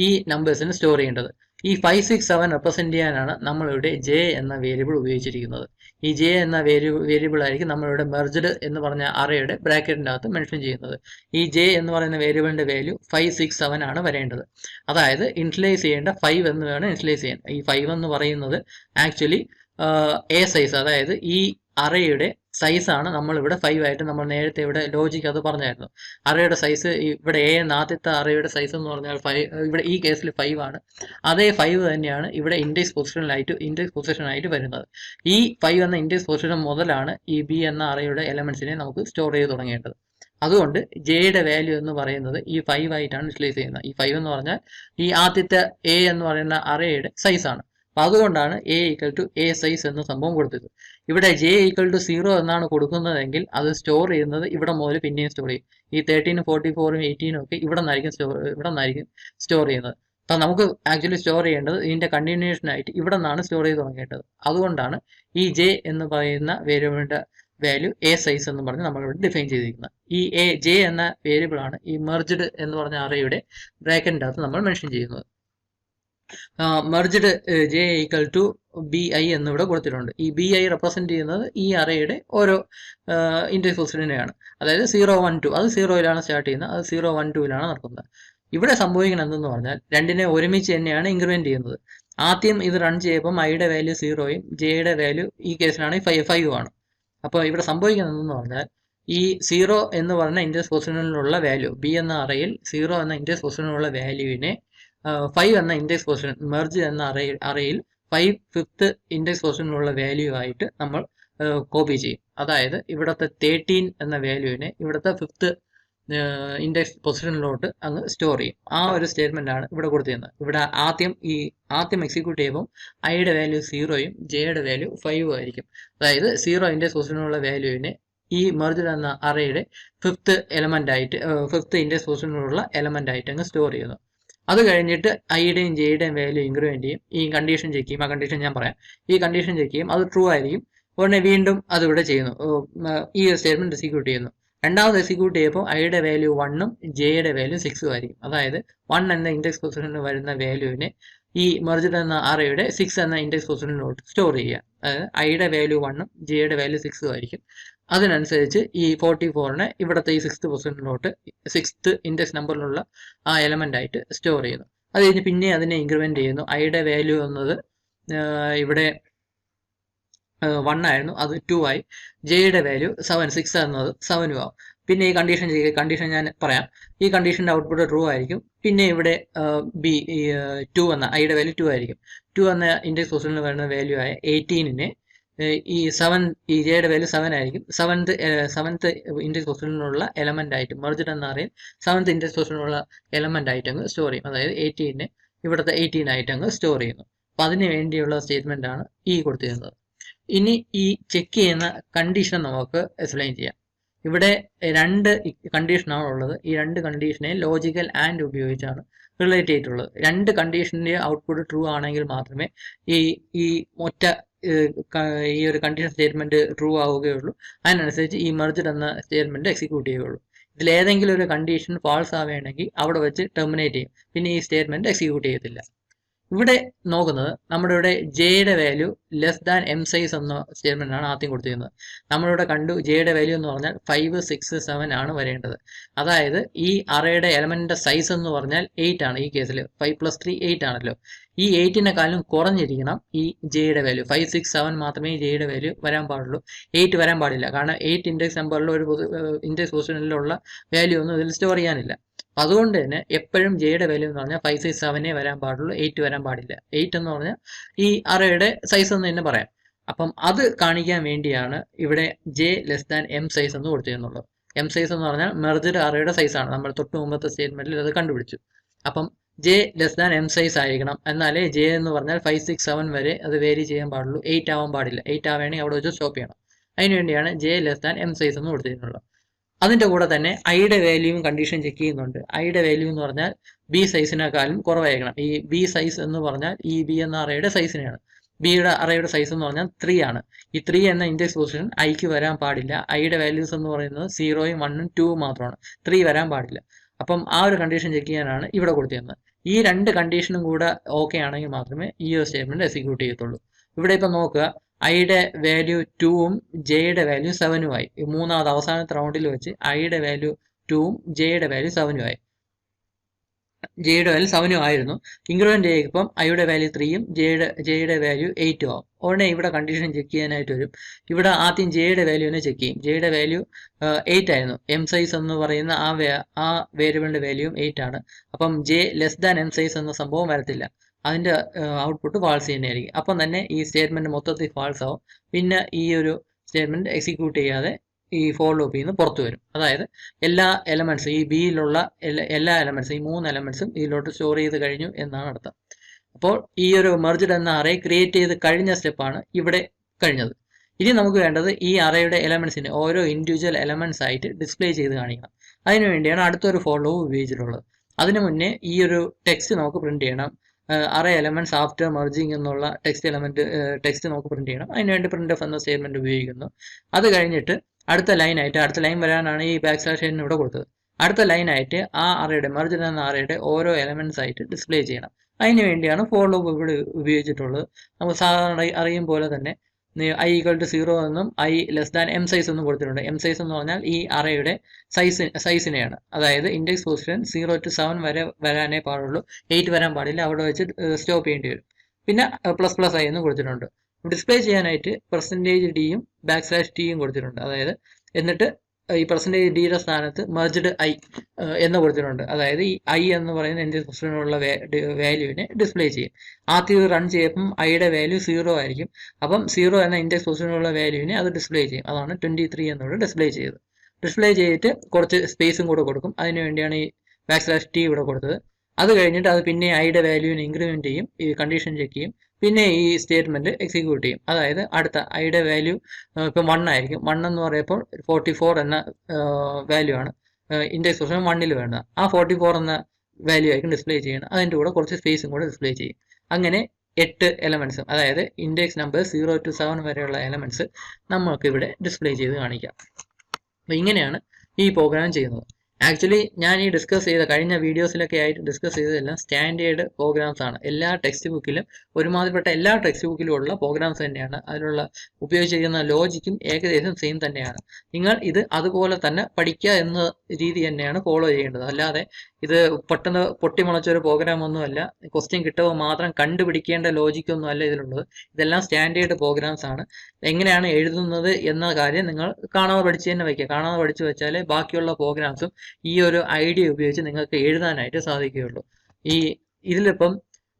ഈ നമ്പേഴ്സിന് സ്റ്റോർ ചെയ്യേണ്ടത്. ഈ 5, 6, 7 റെപ്രസെന്റ് ചെയ്യാനാണ് നമ്മളിവിടെ ജെ എന്ന വേരിയബിൾ ഉപയോഗിച്ചിരിക്കുന്നത്. ഈ ജെ എന്ന വേരിയബിൾ ആയിരിക്കും നമ്മളിവിടെ മെർജ്ഡ് എന്ന് പറഞ്ഞ അറയുടെ ബ്രാക്കറ്റിൻ്റെ അകത്ത് മെൻഷൻ ചെയ്യുന്നത്. ഈ ജെ എന്ന് പറയുന്ന വേരിയബിളിന്റെ വാല്യൂ 5, 6, 7 ആണ് വരേണ്ടത്. അതായത് ഇനിഷ്യലൈസ് ചെയ്യേണ്ട 5 എന്ന് വേണം ഇനിഷ്യലൈസ് ചെയ്യാൻ. ഈ 5 എന്ന് പറയുന്നത് ആക്ച്വലി എ സൈസ്, അതായത് ഈ അറയുടെ സൈസാണ് നമ്മളിവിടെ 5 ആയിട്ട് നമ്മൾ നേരത്തെ ഇവിടെ ലോജിക്ക് അത് പറഞ്ഞായിരുന്നു. അറയുടെ സൈസ് ഇവിടെ എ എന്ന ആദ്യത്തെ അറയുടെ സൈസ് എന്ന് പറഞ്ഞാൽ 5, ഇവിടെ ഈ കേസിൽ 5 ആണ്. അതേ 5 തന്നെയാണ് ഇവിടെ ഇൻഡെക്സ് പൊസിഷനായിട്ട് വരുന്നത്. ഈ 5 എന്ന ഇൻഡെക്സ് പൊസിഷൻ മുതലാണ് ഈ ബി എന്ന അറയുടെ എലമെന്റ്സിനെ നമുക്ക് സ്റ്റോർ ചെയ്ത് തുടങ്ങേണ്ടത്. അതുകൊണ്ട് ജെയുടെ വാല്യൂ എന്ന് പറയുന്നത് ഈ 5 ആയിട്ടാണ് ഇനിഷ്യലൈസ് ചെയ്യുന്നത്. ഈ 5 എന്ന് പറഞ്ഞാൽ ഈ ആദ്യത്തെ എ എന്ന് പറയുന്ന അറയുടെ സൈസാണ്. അപ്പൊ അതുകൊണ്ടാണ് A equal to A size എന്ന സംഭവം കൊടുത്തത്. ഇവിടെ ജെ ഈക്വൽ ടു 0 എന്നാണ് കൊടുക്കുന്നതെങ്കിൽ അത് സ്റ്റോർ ചെയ്യുന്നത് ഇവിടെ മുതൽ പിന്നെയും സ്റ്റോർ ചെയ്യും. ഈ 13, 44, 18 ഒക്കെ ഇവിടെ നിന്നായിരിക്കും സ്റ്റോർ ചെയ്യുന്നത്. അപ്പൊ നമുക്ക് ആക്ച്വലി സ്റ്റോർ ചെയ്യേണ്ടത് ഇതിന്റെ കണ്ടിന്യൂഷൻ ആയിട്ട് ഇവിടെ നിന്നാണ് സ്റ്റോർ ചെയ്ത് തുടങ്ങേണ്ടത്. അതുകൊണ്ടാണ് ഈ ജെ എന്ന് പറയുന്ന വേരിയബിളിന്റെ വാല്യൂ എ സൈസ് എന്ന് പറഞ്ഞ് നമ്മളിവിടെ ഡിഫൈൻ ചെയ്തിരിക്കുന്നത്. ഈ ജെ എന്ന വേരിയബിൾ ആണ് ഈ മെർജ്ഡ് എന്ന് പറഞ്ഞ അറയുടെ ബ്രാക്കറ്റിന്റെ അകത്ത് നമ്മൾ മെൻഷൻ ചെയ്യുന്നത്. Merged J equal to B I എന്നിവിടെ കൊടുത്തിട്ടുണ്ട്. ഈ ബി ഐ റെപ്രസെന്റ് ചെയ്യുന്നത് ഈ അറയുടെ ഓരോ ഇൻഡെക്സ് പൊസിഷനെയാണ്. അതായത് 0, 1, 2 അത് 0യിലാണ് സ്റ്റാർട്ട് ചെയ്യുന്നത്, അത് 0, 1, 2യിലാണ് നടക്കുന്നത്. ഇവിടെ സംഭവിക്കുന്നത് എന്തെന്ന് പറഞ്ഞാൽ രണ്ടിനെ ഒരുമിച്ച് തന്നെയാണ് ഇൻക്രിമെന്റ് ചെയ്യുന്നത്. ആദ്യം ഇത് റൺ ചെയ്യുമ്പോൾ ഐയുടെ വാല്യൂ 0യും ജെയുടെ വാല്യൂ ഈ കേസിലാണെങ്കിൽ 5 ആണ്. അപ്പോൾ ഇവിടെ സംഭവിക്കുന്നത് എന്തെന്ന് പറഞ്ഞാൽ ഈ 0 എന്ന് പറഞ്ഞ ഇൻഡെക്സ് പൊസിഷനിലുള്ള വാല്യൂ ബി എന്ന അറയിൽ 0 എന്ന ഇൻഡെക്സ് പൊസിഷനിലുള്ള വാല്യൂവിനെ 5 എന്ന ഇൻഡെക്സ് പൊസിഷൻ മെർജ് എന്ന അറയിൽ 5th ഇൻഡെക്സ് പൊസിഷനിലുള്ള വാല്യൂ ആയിട്ട് നമ്മൾ കോപ്പി ചെയ്യും. അതായത് ഇവിടുത്തെ 13 എന്ന വാല്യൂവിനെ ഇവിടുത്തെ 5th ഇൻഡെക്സ് പൊസിഷനിലോട്ട് അങ്ങ് സ്റ്റോർ ചെയ്യും. ആ ഒരു സ്റ്റേറ്റ്മെന്റ് ആണ് ഇവിടെ കൊടുത്തിരുന്നത്. ഇവിടെ ആദ്യം എക്സിക്യൂട്ട് ചെയ്യുമ്പോൾ ഐയുടെ വാല്യൂ 0യും ജെയുടെ വാല്യൂ 5ഉം ആയിരിക്കും. അതായത് 0 ഇൻഡെക്സ് പൊസിഷനിലുള്ള വാല്യൂവിനെ ഈ മെർജ് എന്ന അറയുടെ 5th എലമെന്റ് ആയിട്ട് 5th ഇൻഡെക്സ് പൊസിഷനിലുള്ള എലമെന്റ് ആയിട്ട് അങ്ങ് സ്റ്റോർ ചെയ്യുന്നു. അത് കഴിഞ്ഞിട്ട് ഐയുടെയും ജെയുടെയും വാല്യൂ ഇൻക്രിമെന്റ് ചെയ്യും. ഈ കണ്ടീഷൻ ചെക്ക് ചെയ്യും. ആ കണ്ടീഷൻ ഞാൻ പറയാം. ഈ കണ്ടീഷൻ ചെക്ക് ചെയ്യും, അത് ട്രൂ ആയിരിക്കും. ഉടനെ വീണ്ടും അത് ഇവിടെ ചെയ്യുന്നു, ഈ സ്റ്റേറ്റ്മെന്റ് എക്സിക്യൂട്ട് ചെയ്യുന്നു. രണ്ടാമത് എക്സിക്യൂട്ട് ചെയ്യുമ്പോൾ ഐയുടെ വാല്യൂ 1ഉം ജെയുടെ വാല്യൂ 6ഉം ആയിരിക്കും. അതായത് 1 എന്ന ഇൻഡെക്സ് പൊസിഷനിൽ വരുന്ന വാല്യൂവിനെ ഈ മെർജ്ഡ് എന്ന അറയുടെ 6 എന്ന ഇൻഡെക്സ് പൊസിഷനിലോട്ട് സ്റ്റോർ ചെയ്യുക. അതായത് ഐയുടെ വാല്യൂ 1ഉം ജെയുടെ വാല്യൂ 6ഉം ആയിരിക്കും. അതിനനുസരിച്ച് ഈ 44നെ ഇവിടുത്തെ ഈ 6th പൊസിഷനിലോട്ട് 6th ഇൻഡെക്സ് നമ്പറിലുള്ള ആ എലമെന്റ് ആയിട്ട് സ്റ്റോർ ചെയ്യുന്നു. അത് കഴിഞ്ഞ് പിന്നെ അതിനെ ഇൻക്രിമെന്റ് ചെയ്യുന്നു. ഐയുടെ വാല്യൂ എന്നത് ഇവിടെ 1 ആയിരുന്നു, അത് 2 ആയി. ജെയുടെ വാല്യൂ 7, 6 എന്നത് 7 ആവും. പിന്നെ ഈ കണ്ടീഷൻ ഞാൻ പറയാം. ഈ കണ്ടീഷന്റെ ഔട്ട്പുട്ട് ട്രൂ ആയിരിക്കും. പിന്നെ ഇവിടെ ബി 2 എന്ന ഐയുടെ വാല്യൂ 2 ആയിരിക്കും. 2 എന്ന ഇൻഡെക്സ് പൊസിഷനിൽ വരുന്ന വാല്യൂ ആയ 18നെ ഈ ജെയുടെ വാല്യൂ 7 ആയിരിക്കും. 7th ഇൻഡെക്സ് പൊസിഷനിലുള്ള എലമെന്റ് ആയിട്ട് മെർജ്ഡ് എന്ന അറിയാൻ 7th ഇൻഡെക്സ് പൊസിഷനിലുള്ള എലമെന്റ് ആയിട്ട് അങ്ങ് സ്റ്റോർ ചെയ്യും. അതായത് 18നെ ഇവിടുത്തെ 18 ആയിട്ട് അങ്ങ് സ്റ്റോർ ചെയ്യുന്നു. അപ്പൊ അതിന് വേണ്ടിയുള്ള സ്റ്റേറ്റ്മെന്റ് ആണ് ഈ കൊടുത്തിരുന്നത്. ഇനി ഈ ചെക്ക് ചെയ്യുന്ന കണ്ടീഷൻ നമുക്ക് എക്സ്പ്ലെയിൻ ചെയ്യാം. ഇവിടെ 2 കണ്ടീഷനാണ് ഉള്ളത്. ഈ 2 കണ്ടീഷനെ ലോജിക്കൽ ആൻഡ് ഉപയോഗിച്ചാണ് റിലേറ്റ് ചെയ്തിട്ടുള്ളത്. 2 കണ്ടീഷന്റെ ഔട്ട്പുട്ട് ട്രൂ ആണെങ്കിൽ മാത്രമേ ഈ ഒറ്റ ഈ ഒരു കണ്ടീഷൻ സ്റ്റേറ്റ്മെന്റ് ട്രൂ ആവുകയുള്ളൂ. അതിനനുസരിച്ച് ഈ മെർജ്ഡ് എന്ന സ്റ്റേറ്റ്മെന്റ് എക്സിക്യൂട്ട് ചെയ്യുകയുള്ളൂ. ഇതിലേതെങ്കിലും ഒരു കണ്ടീഷൻ ഫാൾസ് ആവുകയാണെങ്കിൽ അവിടെ വെച്ച് ടെർമിനേറ്റ് ചെയ്യും. പിന്നെ ഈ സ്റ്റേറ്റ്മെന്റ് എക്സിക്യൂട്ട് ചെയ്യത്തില്ല. ഇവിടെ നോക്കുന്നത് നമ്മുടെ ഇവിടെ ജെയുടെ value less than M size എന്ന സ്റ്റേറ്റ്മെന്റ് ആണ് ആദ്യം കൊടുത്തിരുന്നത്. നമ്മളിവിടെ കണ്ടു ജെയുടെ വാല്യൂ എന്ന് പറഞ്ഞാൽ 5, 6, 7 ആണ് വരേണ്ടത്. അതായത് ഈ അറയുടെ എലമെന്റിന്റെ സൈസ് എന്ന് പറഞ്ഞാൽ 8 ആണ്. ഈ കേസിൽ 5 + 3 8 ആണല്ലോ. ഈ 8നെക്കാളും കുറഞ്ഞിരിക്കണം ഈ ജെയുടെ വാല്യൂ. 5, 6, 7 മാത്രമേ ജെയുടെ വാല്യൂ വരാൻ പാടുള്ളൂ. 8 വരാൻ പാടില്ല. കാരണം 8 ഇൻഡെക്സ് നമ്പറിൽ ഒരു ഇൻഡെക്സ് പൊസിഷനിലുള്ള വാല്യൂ ഒന്നും ഇതിൽ സ്റ്റോർ ചെയ്യാനില്ല. അതുകൊണ്ട് തന്നെ എപ്പോഴും ജെയുടെ വാല്യൂ എന്ന് പറഞ്ഞാൽ 5, 6, 7 വരാൻ പാടുള്ളൂ. 8 വരാൻ പാടില്ല. 8 എന്ന് പറഞ്ഞാൽ ഈ അറയുടെ സൈസ് എന്ന് തന്നെ പറയാം. അപ്പം അത് കാണിക്കാൻ വേണ്ടിയാണ് ഇവിടെ J less than M size എന്ന് കൊടുത്തിരുന്നുള്ളത്. എം സൈസ് എന്ന് പറഞ്ഞാൽ മെർജ്ഡ് അറയുടെ സൈസാണ്. നമ്മൾ തൊട്ട് മുമ്പത്തെ സ്റ്റേറ്റ്മെന്റിൽ അത് കണ്ടുപിടിച്ചു. അപ്പം J less than M size ആയിരിക്കണം. എന്നാലേ ജെ എന്ന് പറഞ്ഞാൽ 5, 6, 7 വരെ അത് വേരി ചെയ്യാൻ പാടുള്ളൂ. 8 ആവാൻ പാടില്ല. 8 ആവുകയാണെങ്കിൽ അവിടെ വെച്ച് സ്റ്റോപ്പ് ചെയ്യണം. അതിനുവേണ്ടിയാണ് J less than M size എന്ന് കൊടുത്തിരുന്നുള്ളത്. അതിന്റെ കൂടെ തന്നെ ഐയുടെ വാല്യൂവും കണ്ടീഷൻ ചെക്ക് ചെയ്യുന്നുണ്ട്. ഐയുടെ വാല്യൂ എന്ന് പറഞ്ഞാൽ ബി സൈസിനേക്കാളും കുറവായിരിക്കണം. ഈ ബി സൈസ് എന്ന് പറഞ്ഞാൽ ഈ ബി എന്ന അറയുടെ സൈസിനെയാണ്. ബിയുടെ അറയുടെ സൈസ് എന്ന് പറഞ്ഞാൽ 3 ആണ്. ഈ 3 എന്ന ഇൻഡെക്സ് പൊസിഷൻ ഐക്ക് വരാൻ പാടില്ല. ഐയുടെ വാല്യൂസ് എന്ന് പറയുന്നത് 0, 1, 2 മാത്രമാണ്. 3 വരാൻ പാടില്ല. അപ്പം ആ ഒരു കണ്ടീഷൻ ചെക്ക് ചെയ്യാനാണ് ഇവിടെ കൊടുത്തിരുന്നത്. ഈ രണ്ട് കണ്ടീഷനും കൂടെ ഓക്കെ ആണെങ്കിൽ മാത്രമേ ഈ ഒരു സ്റ്റേറ്റ്മെന്റ് എക്സിക്യൂട്ട് ചെയ്യത്തുള്ളൂ. ഇവിടെ ഇപ്പം നോക്കുക, ഐയുടെ വാല്യൂ 2ഉം ജെയുടെ വാല്യൂ 7ഉം ആയി. മൂന്നാമത് അവസാനത്തെ റൗണ്ടിൽ വെച്ച് ഐയുടെ വാല്യൂ 2ഉം ജെയുടെ വാല്യൂ 7ഉം ആയി. ജെയുടെ വാല്യൂ 7ഉം ആയിരുന്നു. ഇൻക്രിമെന്റ് ചെയ്യുമ്പം ഐയുടെ വാല്യൂ 3ഉം ജെയുടെ വാല്യൂ 8ഉം ആവും. ഉടനെ ഇവിടെ കണ്ടീഷൻ ചെക്ക് ചെയ്യാനായിട്ട് വരും. ഇവിടെ ആദ്യം ജെയുടെ വാല്യൂവിനെ ചെക്ക് ചെയ്യും. ജെയുടെ വാല്യൂ 8 ആയിരുന്നു. എം സൈസ് എന്ന് പറയുന്ന ആ വേരിയബിളിന്റെ വാല്യൂയും 8 ആണ്. അപ്പം J less than M size എന്ന സംഭവം വരത്തില്ല. അതിന്റെ ഔട്ട്പുട്ട് ഫാൾസ് തന്നെയായിരിക്കും. അപ്പം തന്നെ ഈ സ്റ്റേറ്റ്മെന്റ് മൊത്തത്തിൽ ഫാൾസ് ആവും. പിന്നെ ഈ ഒരു സ്റ്റേറ്റ്മെന്റ് എക്സിക്യൂട്ട് ചെയ്യാതെ ഈ ഫോർ ലൂപ്പിൽ നിന്ന് പുറത്തു വരും. അതായത് എല്ലാ എലമെന്റ്സും, ഈ ബിയിലുള്ള എല്ലാ എലമെന്റ്സും, ഈ 3 എലമെന്റ്സും ഇതിലോട്ട് സ്റ്റോർ ചെയ്ത് കഴിഞ്ഞു എന്നാണ് അർത്ഥം. അപ്പോൾ ഈ ഒരു മെർജ്ഡ് എന്ന അറേ ക്രിയേറ്റ് ചെയ്ത് കഴിഞ്ഞ സ്റ്റെപ്പാണ് ഇവിടെ കഴിഞ്ഞത്. ഇനി നമുക്ക് വേണ്ടത് ഈ അറേയുടെ എലമെന്റ്സിനെ ഓരോ ഇൻഡിവിജ്വൽ എലമെന്റ്സ് ആയിട്ട് ഡിസ്പ്ലേ ചെയ്ത് കാണിക്കണം. അതിനുവേണ്ടിയാണ് അടുത്തൊരു ഫോർ ലൂപ്പ് ഉപയോഗിച്ചിട്ടുള്ളത്. അതിനു മുന്നേ ഈ ഒരു ടെക്സ്റ്റ് നമുക്ക് പ്രിന്റ് ചെയ്യണം. അറേ എലമെന്റ്സ് ആഫ്റ്റർ മെർജിങ് എന്നുള്ള ടെക്സ്റ്റ് നമുക്ക് പ്രിന്റ് ചെയ്യണം. അതിനുവേണ്ടി പ്രിന്റ് എന്ന സ്റ്റേറ്റ്മെന്റ് ഉപയോഗിക്കുന്നു. അത് കഴിഞ്ഞിട്ട് അടുത്ത ലൈൻ വരാനാണ് ഈ \n ഇവിടെ കൊടുത്തത്. അടുത്ത ലൈനായിട്ട് ആ അറേയുടെ മെർജ്ഡ് എന്ന അറേയുടെ ഓരോ എലമെന്റ്സ് ആയിട്ട് ഡിസ്പ്ലേ ചെയ്യണം. അതിന് വേണ്ടിയാണ് ഫോർ ലൂപ്പ് ഇവിടെ ഉപയോഗിച്ചിട്ടുള്ളത്. നമുക്ക് സാധാരണ അറിയും പോലെ തന്നെ i = 0 എന്നും i less than M size എന്നും കൊടുത്തിട്ടുണ്ട്. എം സൈസ് എന്ന് പറഞ്ഞാൽ ഈ അറേയുടെ സൈസിനെയാണ്. അതായത് ഇൻഡെക്സ് പൊസിഷൻ 0 to 7 വരെ വരാനേ പാടുള്ളൂ. 8 വരാൻ പാടില്ല. അവിടെ വെച്ച് സ്റ്റോപ്പ് ചെയ്യേണ്ടി വരും. പിന്നെ ++i എന്ന് കൊടുത്തിട്ടുണ്ട്. ഡിസ്പ്ലേ ചെയ്യാനായിട്ട് %d-യും \t-യും കൊടുത്തിട്ടുണ്ട്. അതായത് എന്നിട്ട് ഈ %d-യുടെ സ്ഥാനത്ത് മെർജ്ഡ് i എന്ന് കൊടുത്തിട്ടുണ്ട്. അതായത് ഈ i എന്ന് പറയുന്ന ഇൻഡെക്സ് പൊസിഷനുള്ള വാല്യൂവിനെ ഡിസ്പ്ലേ ചെയ്യും. ആദ്യം റൺ ചെയ്യുമ്പം ഐയുടെ വാല്യൂ 0 ആയിരിക്കും. അപ്പം 0 എന്ന ഇൻഡെക്സ് പൊസിഷനുള്ള വാല്യൂവിനെ അത് ഡിസ്പ്ലേ ചെയ്യും. അതാണ് 23 എന്നോട് ഡിസ്പ്ലേ ചെയ്തത്. ഡിസ്പ്ലേ ചെയ്തിട്ട് കുറച്ച് സ്പേസും കൂടെ കൊടുക്കും. അതിന് വേണ്ടിയാണ് ഈ \t ഇവിടെ കൊടുത്തത്. അത് കഴിഞ്ഞിട്ട് അത് പിന്നെ ഐയുടെ വാല്യൂവിനെ ഇൻക്രിമെന്റ് ചെയ്യും, ഈ കണ്ടീഷൻ ചെക്ക് ചെയ്യും, പിന്നെ ഈ സ്റ്റേറ്റ്മെന്റ് എക്സിക്യൂട്ട് ചെയ്യും. അതായത് അടുത്ത ഐയുടെ വാല്യൂ ഇപ്പം 1 ആയിരിക്കും. 1 എന്ന് പറയുമ്പോൾ 44 എന്ന വാല്യൂ ആണ് ഇൻഡെക്സ് പൊസിഷൻ 1ൽ വേണ്ടത്. ആ 44 എന്ന വാല്യൂ ആയിരിക്കും ഡിസ്പ്ലേ ചെയ്യുന്നത്. അതിൻ്റെ കൂടെ കുറച്ച് സ്പേസും കൂടെ ഡിസ്പ്ലേ ചെയ്യും. അങ്ങനെ 8 എലമെന്റ്സും, അതായത് ഇൻഡെക്സ് നമ്പർ 0 to 7 വരെയുള്ള എലമെന്റ്സ് നമുക്ക് ഇവിടെ ഡിസ്പ്ലേ ചെയ്ത് കാണിക്കാം. അപ്പോൾ ഇങ്ങനെയാണ് ഈ പ്രോഗ്രാം ചെയ്യുന്നത്. ആക്ച്വലി ഞാൻ ഈ ഡിസ്കസ് ചെയ്ത കഴിഞ്ഞ വീഡിയോസിലൊക്കെ ആയിട്ട് ഡിസ്കസ് ചെയ്തതെല്ലാം സ്റ്റാൻഡേർഡ് പ്രോഗ്രാംസ് ആണ്. എല്ലാ ടെക്സ്റ്റ് ബുക്കിലും, ഒരുമാതിരിപ്പെട്ട എല്ലാ ടെക്സ്റ്റ് ബുക്കിലും ഉള്ള പ്രോഗ്രാംസ് തന്നെയാണ്. അതിലുള്ള ഉപയോഗിച്ചിരിക്കുന്ന ലോജിക്കും ഏകദേശം സെയിം തന്നെയാണ്. നിങ്ങൾ ഇത് അതുപോലെ തന്നെ പഠിക്കുക എന്ന രീതി തന്നെയാണ് ഫോളോ ചെയ്യേണ്ടത്. അല്ലാതെ ഇത് പെട്ടെന്ന് പൊട്ടിമുളച്ചൊരു പ്രോഗ്രാം ഒന്നുമല്ല. ക്വസ്റ്റ്യൻ കിട്ടുമ്പോൾ മാത്രം കണ്ടുപിടിക്കേണ്ട ലോജിക്കൊന്നും അല്ല ഇതിലുള്ളത്. ഇതെല്ലാം സ്റ്റാൻഡേർഡ് പ്രോഗ്രാംസ് ആണ്. എങ്ങനെയാണ് എഴുതുന്നത് എന്ന കാര്യം നിങ്ങൾ കാണാതെ പഠിച്ച് തന്നെ വയ്ക്കുക. കാണാതെ പഠിച്ചു വെച്ചാലേ ബാക്കിയുള്ള പ്രോഗ്രാംസും ഈ ഒരു ഐഡിയ ഉപയോഗിച്ച് നിങ്ങൾക്ക് എഴുതാനായിട്ട് സാധിക്കുകയുള്ളൂ. ഇതിലിപ്പം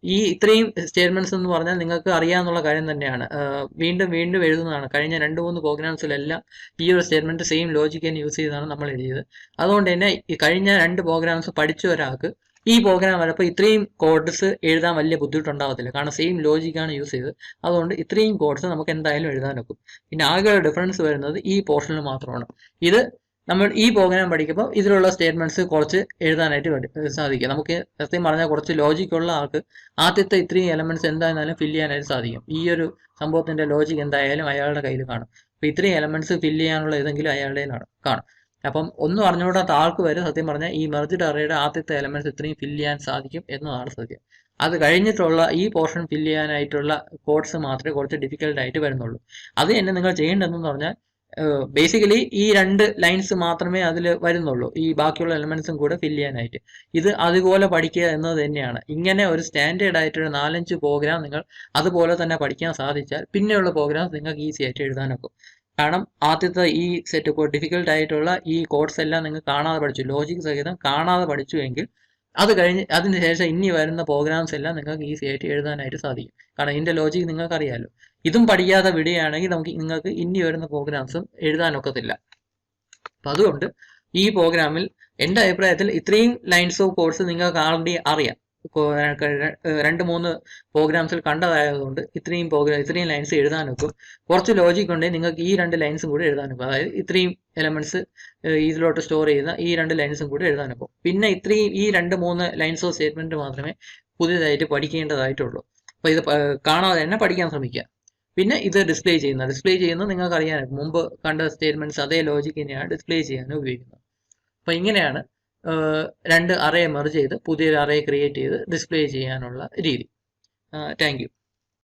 ഈ ഇത്രയും സ്റ്റേറ്റ്മെന്റ്സ് എന്ന് പറഞ്ഞാൽ നിങ്ങൾക്ക് അറിയാവുന്ന കാര്യം തന്നെയാണ്. വീണ്ടും വീണ്ടും എഴുതുന്നതാണ്. കഴിഞ്ഞ 2-3 പ്രോഗ്രാംസിലെല്ലാം ഈ ഒരു സ്റ്റേറ്റ്മെന്റ് സെയിം ലോജിക്ക് തന്നെ യൂസ് ചെയ്താണ് നമ്മൾ എഴുതിയത്. അതുകൊണ്ട് തന്നെ ഈ കഴിഞ്ഞ 2 പ്രോഗ്രാംസ് പഠിച്ച ഒരാൾക്ക് ഈ പ്രോഗ്രാം വരപ്പോൾ ഇത്രയും കോഡ്സ് എഴുതാൻ വലിയ ബുദ്ധിമുട്ടുണ്ടാകത്തില്ല. കാരണം സെയിം ലോജിക്കാണ് യൂസ് ചെയ്തത്. അതുകൊണ്ട് ഇത്രയും കോഡ്സ് നമുക്ക് എന്തായാലും എഴുതാൻ ഒക്കും. പിന്നെ ആകെ ഡിഫറൻസ് വരുന്നത് ഈ പോർഷനിൽ മാത്രമാണ്. ഇത് നമ്മൾ ഈ പ്രോഗ്രാം പഠിക്കുമ്പോൾ ഇതിലുള്ള സ്റ്റേറ്റ്മെന്റ്സ് കുറച്ച് എഴുതാനായിട്ട് സാധിക്കും. നമുക്ക് സത്യം പറഞ്ഞാൽ കുറച്ച് ലോജിക്കുള്ള ആൾക്ക് ആദ്യത്തെ ഇത്രയും എലമെന്റ്സ് എന്തായാലും ഫില്ല് ചെയ്യാനായിട്ട് സാധിക്കും. ഈ ഒരു സംഭവത്തിന്റെ ലോജിക്ക് എന്തായാലും അയാളുടെ കയ്യിൽ കാണും. അപ്പോൾ ഇത്രയും എലമെന്റ്സ് ഫില്ല് ചെയ്യാനുള്ള ഏതെങ്കിലും അയാളുടെ കാണും. അപ്പം ഒന്നും അറിഞ്ഞുകൂടാത്ത ആൾക്ക് വരെ സത്യം പറഞ്ഞാൽ ഈ മെർജ്ഡ് അറേയുടെ ആദ്യത്തെ എലമെന്റ്സ് ഇത്രയും ഫില്ല് ചെയ്യാൻ സാധിക്കും എന്നതാണ് സത്യം. അത് കഴിഞ്ഞിട്ടുള്ള ഈ പോർഷൻ ഫില്ല് ചെയ്യാനായിട്ടുള്ള കോഡ്സ് മാത്രമേ കുറച്ച് ഡിഫിക്കൽട്ട് ആയിട്ട് വരുന്നുള്ളൂ. അത് തന്നെ നിങ്ങൾ ചെയ്യേണ്ടതെന്ന് പറഞ്ഞാൽ ബേസിക്കലി ഈ 2 ലൈൻസ് മാത്രമേ അതിൽ വരുന്നുള്ളൂ, ഈ ബാക്കിയുള്ള എലമെന്റ്സും കൂടെ ഫില്ല് ചെയ്യാനായിട്ട്. ഇത് അതുപോലെ പഠിക്കുക എന്നത് തന്നെയാണ്. ഇങ്ങനെ ഒരു സ്റ്റാൻഡേർഡ് ആയിട്ടൊരു 4-5 പ്രോഗ്രാം നിങ്ങൾ അതുപോലെ തന്നെ പഠിക്കാൻ സാധിച്ചാൽ പിന്നെയുള്ള പ്രോഗ്രാംസ് നിങ്ങൾക്ക് ഈസി ആയിട്ട് എഴുതാനൊക്കും. കാരണം ആദ്യത്തെ ഈ സെറ്റ് ഡിഫിക്കൽട്ട് ആയിട്ടുള്ള ഈ കോഡ്സ് എല്ലാം നിങ്ങൾ കാണാതെ പഠിച്ചു, ലോജിക് സഹിതം കാണാതെ പഠിച്ചു എങ്കിൽ അത് കഴിഞ്ഞ് അതിനുശേഷം ഇനി വരുന്ന പ്രോഗ്രാംസ് എല്ലാം നിങ്ങൾക്ക് ഈസി ആയിട്ട് എഴുതാനായിട്ട് സാധിക്കും. കാരണം ഇതിന്റെ ലോജിക് നിങ്ങൾക്ക് അറിയാമല്ലോ. ഇതും പഠിക്കാതെ വിടുകയാണെങ്കിൽ നിങ്ങൾക്ക് ഇനി വരുന്ന പ്രോഗ്രാംസും എഴുതാനൊക്കത്തില്ല. അപ്പം അതുകൊണ്ട് ഈ പ്രോഗ്രാമിൽ എൻ്റെ അഭിപ്രായത്തിൽ ഇത്രയും ലൈൻസ് ഓഫ് കോഡ്സ് നിങ്ങൾക്ക് ആൾറെഡി അറിയാം. 2-3 പ്രോഗ്രാംസിൽ കണ്ടതായതുകൊണ്ട് ഇത്രയും ലൈൻസ് എഴുതാനൊക്കും. കുറച്ച് ലോജിക് ഉണ്ടെങ്കിൽ നിങ്ങൾക്ക് ഈ 2 ലൈൻസും കൂടി എഴുതാനൊക്കും. അതായത് ഇത്രയും എലമെന്റ്സ് ഇതിലോട്ട് സ്റ്റോർ ചെയ്യുന്ന ഈ 2 ലൈൻസും കൂടി എഴുതാനൊക്കും. പിന്നെ ഈ 2-3 ലൈൻസ് ഓഫ് സ്റ്റേറ്റ്മെന്റ് മാത്രമേ പുതിയതായിട്ട് പഠിക്കേണ്ടതായിട്ടുള്ളൂ. അപ്പോൾ ഇത് കാണാതെ തന്നെ പഠിക്കാൻ ശ്രമിക്കുക. പിന്നെ ഇത് ഡിസ്പ്ലേ ചെയ്യുന്നത് നിങ്ങൾക്ക് അറിയാനൊക്കും. മുമ്പ് കണ്ട സ്റ്റേറ്റ്മെന്റ്സ് അതേ ലോജിക് തന്നെയാണ് ഡിസ്പ്ലേ ചെയ്യാനും ഉപയോഗിക്കുന്നത്. അപ്പോൾ ഇങ്ങനെയാണ് രണ്ട് അറേ മെർജ് ചെയ്ത് പുതിയൊരു അറേ ക്രിയേറ്റ് ചെയ്ത് ഡിസ്പ്ലേ ചെയ്യാനുള്ള രീതി. Thank you.